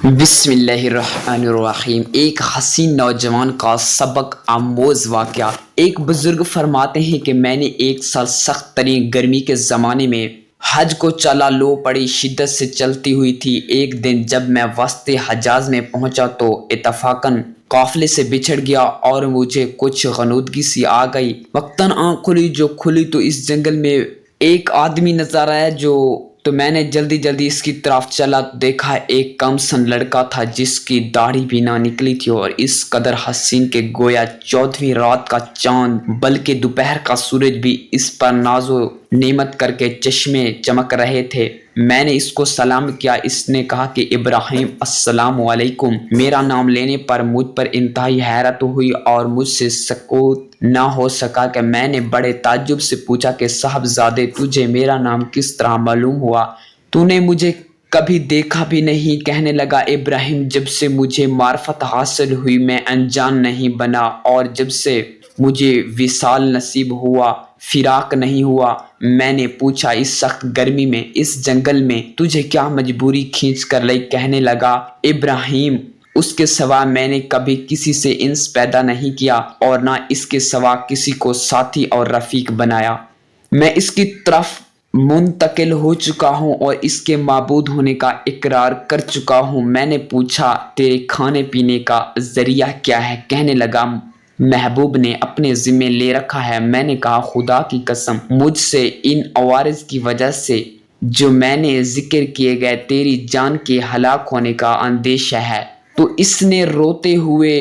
बिस्मिल्लाहिर्रहमानिर्रहीम। एक हसीन नौजवान का सबक आमोज वाक़या। एक बुजुर्ग फरमाते हैं कि मैंने एक साल सख्त तरीन गर्मी के ज़माने में हज को चला, लो पड़ी शिद्दत से चलती हुई थी। एक दिन जब मैं वस्ते हजाज में पहुंचा तो इत्तफाकन काफिले से बिछड़ गया और मुझे कुछ गनूदगी सी आ गई। वक्तन आँख खुली तो इस जंगल में एक आदमी नजर आया। तो मैंने जल्दी जल्दी इसकी तरफ चला तो देखा एक कम सन लड़का था जिसकी दाढ़ी भी ना निकली थी और इस कदर हसीन के गोया 14वीं रात का चांद बल्कि दोपहर का सूरज भी इस पर नाजो नेमत करके चश्मे चमक रहे थे। मैंने इसको सलाम किया। इसने कहा कि इब्राहिम अस्सलाम वालेकुम। मेरा नाम लेने पर मुझ पर इंतहाई हैरत हुई और मुझसे सकूत ना हो सका कि मैंने बड़े ताज्जुब से पूछा कि साहबजादे, तुझे मेरा नाम किस तरह मालूम हुआ? तूने मुझे कभी देखा भी नहीं। कहने लगा, इब्राहिम, जब से मुझे मार्फत हासिल हुई मैं अनजान नहीं बना और जब से मुझे विसाल नसीब हुआ, फिराक नहीं हुआ। मैंने पूछा, इस सख्त गर्मी में इस जंगल में तुझे क्या मजबूरी खींच कर लाई? कहने लगा, इब्राहिम, उसके सिवा मैंने कभी किसी से इंस पैदा नहीं किया और ना इसके सिवा किसी को साथी और रफीक बनाया। मैं इसकी तरफ मुंतकिल हो चुका हूँ और इसके माबूद होने का इकरार कर चुका हूँ। मैंने पूछा, तेरे खाने पीने का जरिया क्या है? कहने लगा, महबूब ने अपने जिम्मे ले रखा है। मैंने कहा, खुदा की कसम, मुझसे इन अवारिज की वजह से जो मैंने जिक्र किए गए तेरी जान के हलाक होने का अंदेशा है। तो इसने रोते हुए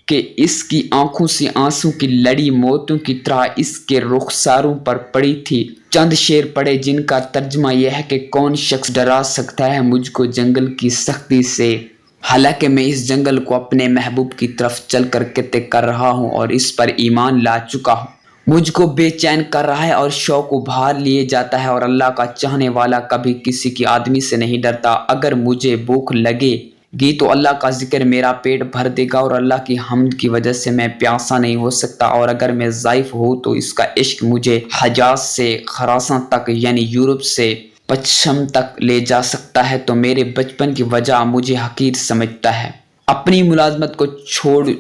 कि इसकी आंखों से आंसू की लड़ी मोतियों की तरह इसके रुखसारों पर पड़ी थी। चंद शेर पड़े जिनका तर्जमा यह है कि कौन शख्स डरा सकता है मुझको जंगल की सख्ती से, हालांकि मैं इस जंगल को अपने महबूब की तरफ चल कर कहते कर रहा हूँ और इस पर ईमान ला चुका हूँ। मुझको बेचैन कर रहा है और शौक उभार लिए जाता है और अल्लाह का चाहने वाला कभी किसी की आदमी से नहीं डरता। अगर मुझे भूख लगेगी तो अल्लाह का जिक्र मेरा पेट भर देगा और अल्लाह की हम्द की वजह से मैं प्यासा नहीं हो सकता। और अगर मैं ज़ाइफ हूँ तो इसका इश्क मुझे हजाज से खरासान तक यानी यूरोप से पश्चिम तक ले जा सकता है। तो मेरे बचपन की वजह मुझे हकीर समझता है। अपनी मुलाजमत को छोड़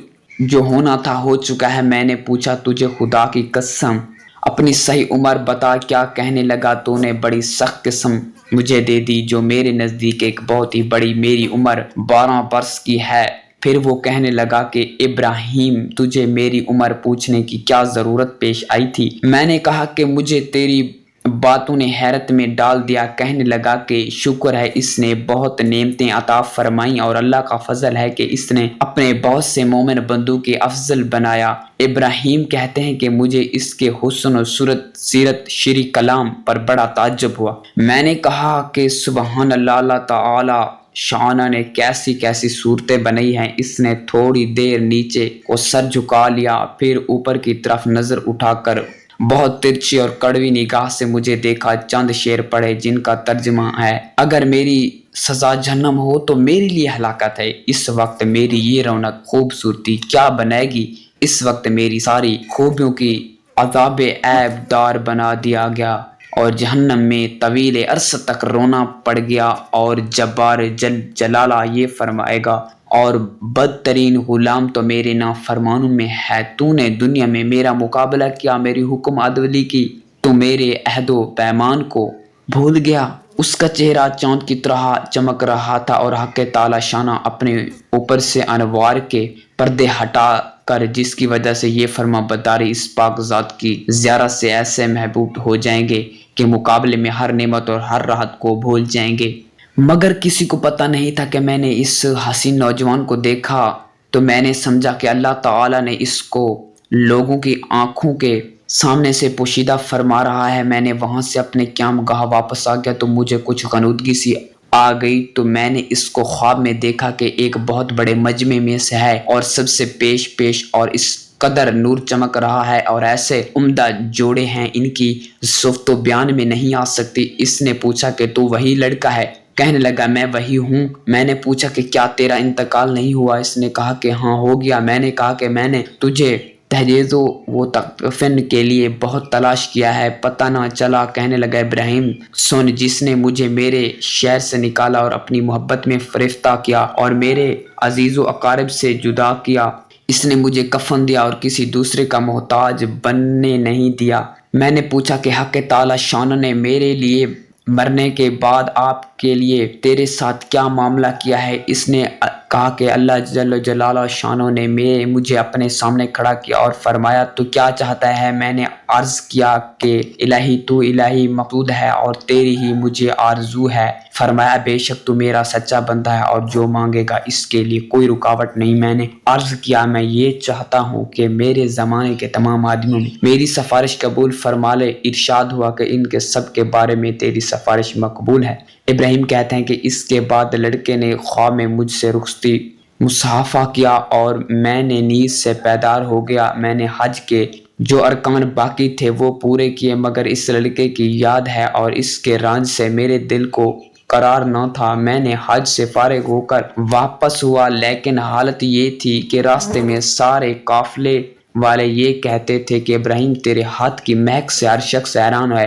जो होना था हो चुका है। मैंने पूछा, तुझे खुदा की कसम अपनी सही उम्र बता। क्या? कहने लगा, तूने बड़ी सख्त कसम मुझे दे दी जो मेरे नज़दीक एक बहुत ही बड़ी, मेरी उम्र 12 बरस की है। फिर वो कहने लगा कि इब्राहिम, तुझे मेरी उम्र पूछने की क्या ज़रूरत पेश आई थी? मैंने कहा कि मुझे तेरी बातों ने हैरत में डाल दिया। कहने लगा कि शुक्र है, इसने बहुत नेमतें अता फरमाई और अल्लाह का फजल है कि इसने अपने बहुत से मोमिन बंदों के अफजल बनाया। इब्राहिम कहते हैं कि मुझे इसके हुस्न और सूरत, सीरत, शरी कलाम पर बड़ा ताज्जुब हुआ। मैंने कहा कि सुबहान अल्लाह, अल्लाह ताला शाना ने कैसी कैसी सूरतें बनाई हैं। इसने थोड़ी देर नीचे को सर झुका लिया, फिर ऊपर की तरफ नजर उठाकर बहुत तिरछी और कड़वी निगाह से मुझे देखा। चंद शेर पढ़े जिनका तर्जुमा है, अगर मेरी सजा जहन्नम हो तो मेरे लिए हलाकत है। इस वक्त मेरी ये रौनक खूबसूरती क्या बनाएगी? इस वक्त मेरी सारी खूबियों की अज़ाब ऐब दार बना दिया गया और जहन्नम में तवील अरस तक रोना पड़ गया। और जब्बार जल जलाला ये फरमाएगा, और बदतरीन गुलाम तो मेरे नाफरमानों में है। तूने दुनिया में मेरा मुकाबला किया, मेरी हुक्म अदवली की, तो मेरे अहदो पैमान को भूल गया। उसका चेहरा चांद की तरह चमक रहा था और हक ताला शाना अपने ऊपर से अनवार के पर्दे हटा कर, जिसकी वजह से ये फरमा बदारी इस पाक ज़ात की ज़ियारत से ऐसे महबूब हो जाएंगे कि मुकाबले में हर नेमत और हर राहत को भूल जाएंगे। मगर किसी को पता नहीं था कि मैंने इस हसीन नौजवान को देखा। तो मैंने समझा कि अल्लाह ताला ने इसको लोगों की आंखों के सामने से पोशीदा फरमा रहा है। मैंने वहां से अपने क़याम गाह वापस आ गया तो मुझे कुछ गनूदगी सी आ गई। तो मैंने इसको ख्वाब में देखा कि एक बहुत बड़े मजमे में से है और सबसे पेश पेश और इस कदर नूर चमक रहा है और ऐसे उम्दा जोड़े हैं, इनकी सुफ्तो बयान में नहीं आ सकती। इसने पूछा कि तू वही लड़का है? कहने लगा, मैं वही हूँ। मैंने पूछा कि क्या तेरा इंतकाल नहीं हुआ? इसने कहा कि हाँ, हो गया। मैंने कहा कि मैंने तुझे تجہیز و تکفین کے لیے بہت تلاش کیا ہے، پتہ نہ چلا۔ کہنے لگا ابراہیم سن، جس نے مجھے میرے شہر سے نکالا اور اپنی محبت میں فریفتہ کیا اور میرے عزیز و اقارب سے جدا کیا، اس نے مجھے کفن دیا اور کسی دوسرے کا محتاج بننے نہیں دیا۔ میں نے پوچھا کہ حق تعالی شانہ نے میرے لیے مرنے کے بعد آپ کے لیے تیرے ساتھ کیا معاملہ کیا ہے؟ اس نے کہا کہ اللہ جل جلالہ شانہ نے مجھے اپنے سامنے کھڑا کیا اور فرمایا تو کیا چاہتا ہے؟ میں نے عرض کیا کہ الہی تو الہی مقصود ہے اور تیری ہی مجھے آرزو ہے۔ فرمایا بے شک تو میرا سچا بندہ ہے اور جو مانگے گا اس کے لیے کوئی رکاوٹ نہیں۔ میں نے عرض کیا میں یہ چاہتا ہوں کہ میرے زمانے کے تمام آدمیوں میں میری سفارش قبول فرما لے۔ ارشاد ہوا کہ ان کے سب کے بارے میں تیری سفارش مقبول ہے۔ ابراہیم کہتے ہیں کہ اس کے بعد لڑکے نے خواب میں مجھ سے رخصتی مصافحہ کیا اور میں نے نیند سے بیدار ہو گیا۔ میں نے حج کے جو ارکان باقی تھے وہ پورے کیے، مگر اس لڑکے کی یاد ہے اور اس کے رنج سے میرے دل کو قرار نہ تھا۔ میں نے حج سے فارغ ہو کر واپس ہوا، لیکن حالت یہ تھی کہ راستے میں سارے قافلے والے یہ کہتے تھے کہ ابراہیم تیرے ہاتھ کی مہک سے ہر شخص حیران ہے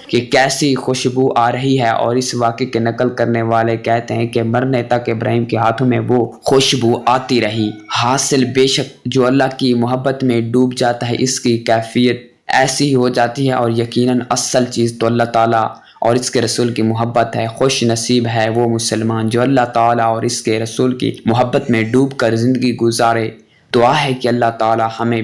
کہ کیسی خوشبو آ رہی ہے، اور اس واقعے کے نقل کرنے والے کہتے ہیں کہ مرنے تک ابراہیم کے ہاتھوں میں وہ خوشبو آتی رہی۔ حاصل بے شک جو اللہ کی محبت میں ڈوب جاتا ہے اس کی کیفیت ایسی ہی ہو جاتی ہے، اور یقیناً اصل چیز تو اللہ تعالیٰ اور اس کے رسول کی محبت ہے۔ خوش نصیب ہے وہ مسلمان جو اللہ تعالیٰ اور اس کے رسول کی محبت میں ڈوب کر زندگی گزارے۔ دعا ہے کہ اللہ تعالیٰ ہمیں